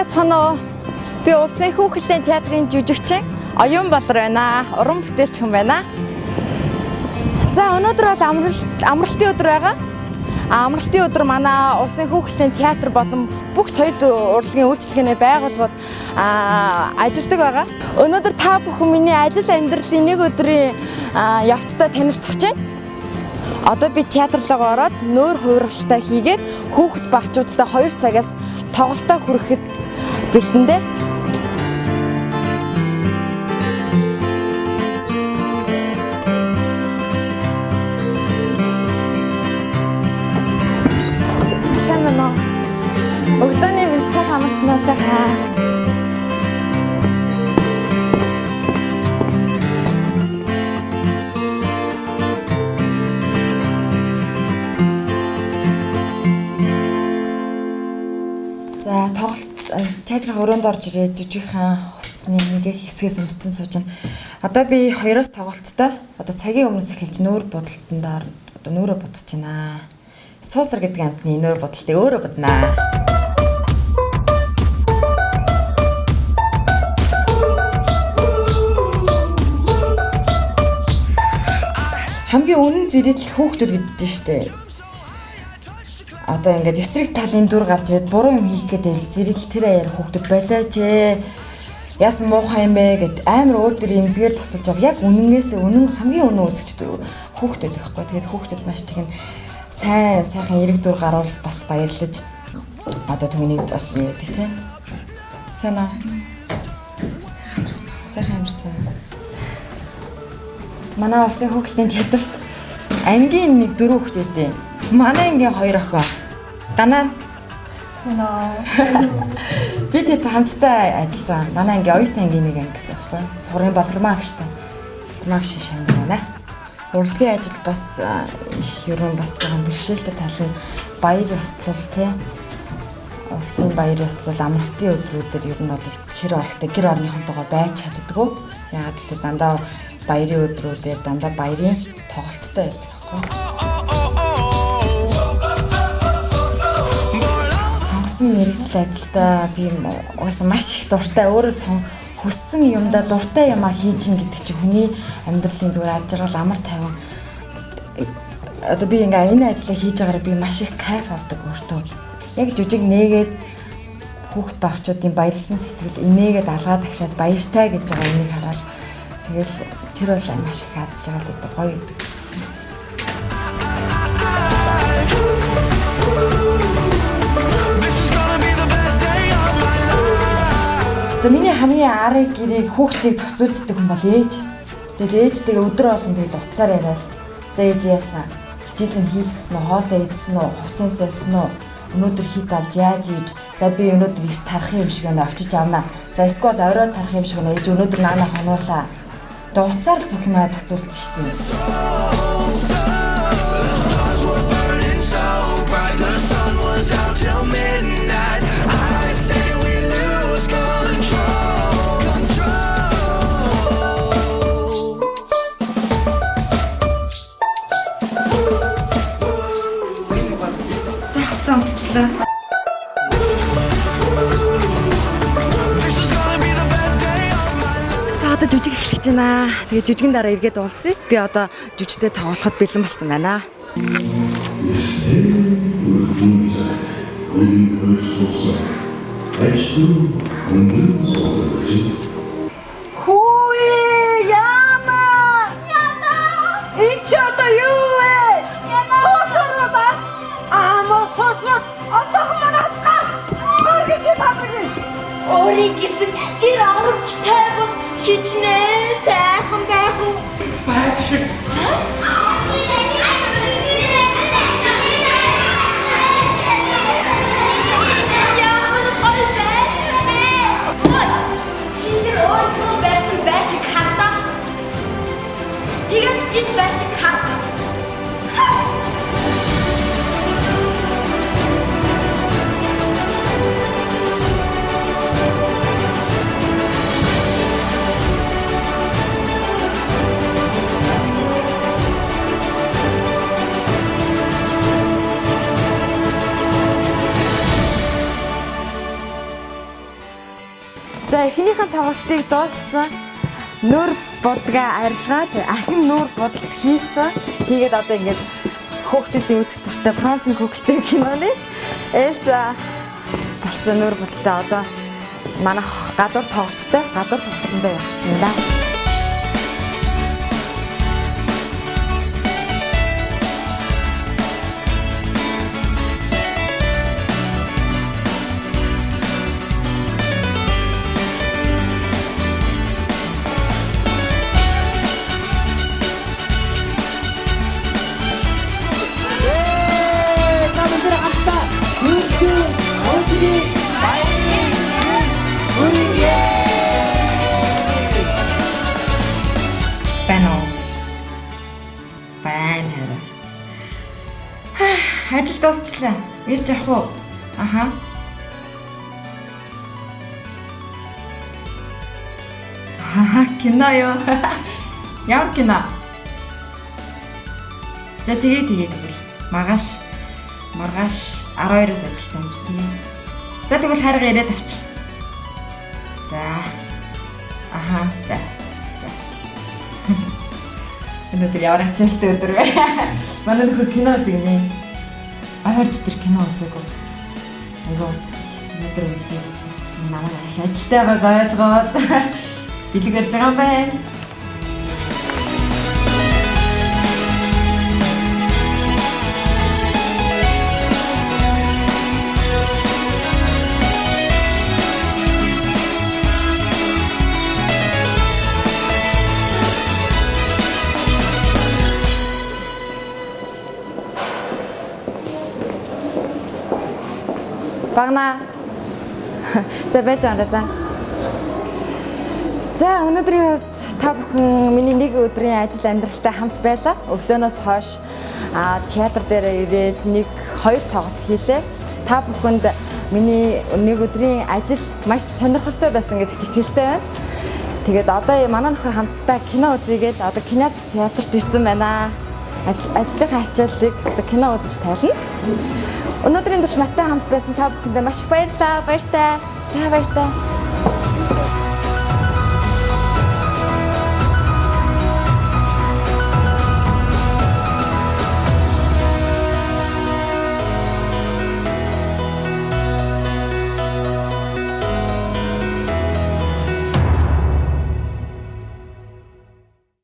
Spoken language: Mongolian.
Байцгаана уу. Би улсын хүүхэлдэйн театрын жүжигчин Оюун Балар байна. Уран бүтээлч хүн байна. За өнөөдөр бол амралтын өдөр байгаа. Амралтын өдөр манай улсын хүүхэлдэйн театр болон бүх соёл урлагийн үйлчлэгээний байгууллагууд ажилладаг байгаа. Өнөөдөр та бүхэн миний ажил амьдралын нэг өдрийн явцтай танилцах чинь. Одоо би театр руу ороод нүүр хувиргалтай хийгээд хүүхэд багчуудтай 2 цагаас тоглолтоо хүрэхэд бэлтэндээ. Сайн байна уу? Өглөөний мэнд сайн амарсан уу сайхан? За театрын өрөөнд орж ирээд жүжигхэн хувцсны нэг хэсгээс өмсцэн сууж байна. Одоо би 2-оос тоглолттой. Одоо цагийн өмнөөс эхэлж нүүр будалтанд одоо нүүрөө будах байна. Суусар гэдэг амтны нүүр будалтыг өөрөө буднаа. Хамгийн үнэн зэрэгтэл хүүхдүүд гэддээ штэ. Одоо ингээд эсрэг талын дүр гарч ирээд буруу юм хийх гэдэг зэрэгэл тэр аяар хүүхдүүд болооч ээ. Яасан муухай юм бэ гэд амар өөр төр эмзгээр тусалж байгаа. Яг үнэн хамгийн үнэн үзэгч хүүхдүүд гэхгүй. Тэгээд хүүхдүүд маш тэгин сайхан эрэг дүр гарвал бас баярлаж одоо түүнийг бас яадаг тийм. Сайн аа. Сайхан амарсан. Манай улсын хүүхдийн театрт ангийн нэг 4 хүүхд үүдээ. Манай ангийн 2 охин. Данаа. Санаа. Би тэд хамтдаа ажиллаж байгаа. Манай ангийн оюутан ангийн нэг анги гэсэн байхгүй. Сургын болормаа гэжтэй. Болормаа гэж шамбар байна. Урлагийн ажил бас их ерөн бас байгаа бэрхшээлтэй тал нь баяр ёслол тий. Улсын баяр ёслол амралтын өдрүүдээр ер нь бол хэр орохтой гэр орныхонтойгоо байж чаддгүй. Яагаад гэвэл дандаа баярын өдрүүдээр дандаа баярын тоглолттой байдаг байхгүй. Мэргэжил ажилдаа би угаасаа маш их дуртай өөрөө хүссэн юмдаа дуртай юмаа хийж ин гэдэг чинь хүний амьдралын зүгээр аж аргал амар тайван. Одоо би ингээ энэ ажлаа хийж байгаараа би маш их кайф авдаг өөртөө. Яг жүжиг нээгээд хүүхд багчуудын баярлсан сэтгэл инээгээд алгаа тагшаад баяртай гэж байгаа энийг хараад тэгэл тэр бол маш их аз жаргал өгдөг гоё өгдөг. За миний хамгийн арыг гэрийг хүүхдийг зохицуулждаг хүн бол ээж. Тэгээд ээжтэйгээ өдөр болгон тэгэл утсаар яриад за ээж яасан? Хичээл нь хийлгэсэн үү? Хоолоо идсэн үү? Хувцас сэлсэн үү? Өнөөдөр хит авч яаж ийж? За би өнөөдөр их тарах юм шиг байна очиж авнаа. За эсвэл орой тарах юм шиг байна. Ээж өнөөдөр наанаа хонуулаа. Тэгээд утсаар л бүх юмаа зохицуулдаг шүү дээ. Амсчлаа. За одоо жүжиг эхлэж байна. Тэгээ жүжигэн дараа эргээд уулзъя. Би одоо жүжигтэй тоглоход бэлэн болсон байна. Хөөе яана. Энд ч одоо юу вэ? Суусараад сослоо одоохон манаас гаргаж чадахгүй. Өөрийн гисэн гэр оромжтой бол хичнээн сайхан байх уу? Байх шиг. Ямар гоё байж вэ? Чиний өөрөө байсан байж хата. Тэгээд энэ байж хата. эхнийхэн тоглолтыг дууссан. Нүүр будгаа арилгаад ахин нүүр будалд хийсэн. Тэгээд одоо ингээд хүүхдүүдийн үзэх туртай Францын хүүхдтэй киноны болцсон нүүр будалтай одоо манай гадуур тоглолтондоо явах чинь да. Ажил дуусчлаа. Ирж явах уу? Аха. Кино юу? Ямар кино? За тэгээ тэгэл. Маргааш 12-оос ажилтаа юм чи тэгээ. За тэгвэл харга ирээд авчих. За. Аха. За. Өнөөдөр ямар ачаалттай өдөр вэ? Манай нөхөр кино үзгэнэ. Ахаар өдөр кино үзээгүй. Айгаа үзчих. Өнөөдөр үзье гэж. Намайг их ажилтай байгааг ойлгоод бэлгэрж байгаа юм байна. Багна. За байж байгаа за. За өнөөдрийн хувьд та бүхэн миний нэг өдрийн ажил амьдралтай хамт байлаа. Өглөөнөөс хойш театр дээр ирээд 1-2 тоглолт хийлээ. Та бүхэнд миний нэг өдрийн ажил маш сонирхолтой байсан гэдэгт итгэлтэй байна. Тэгээд одоо манай нөхөр хамтдаа кино үзьегээд одоо кино театрт ирсэн байна. Ажлынхаа ачааллыг одоо кино үзэж тайлна. Өнөөдрийн турш надтай хамт байсан та бүхэндээ маш их баярлалаа. За баярлалаа.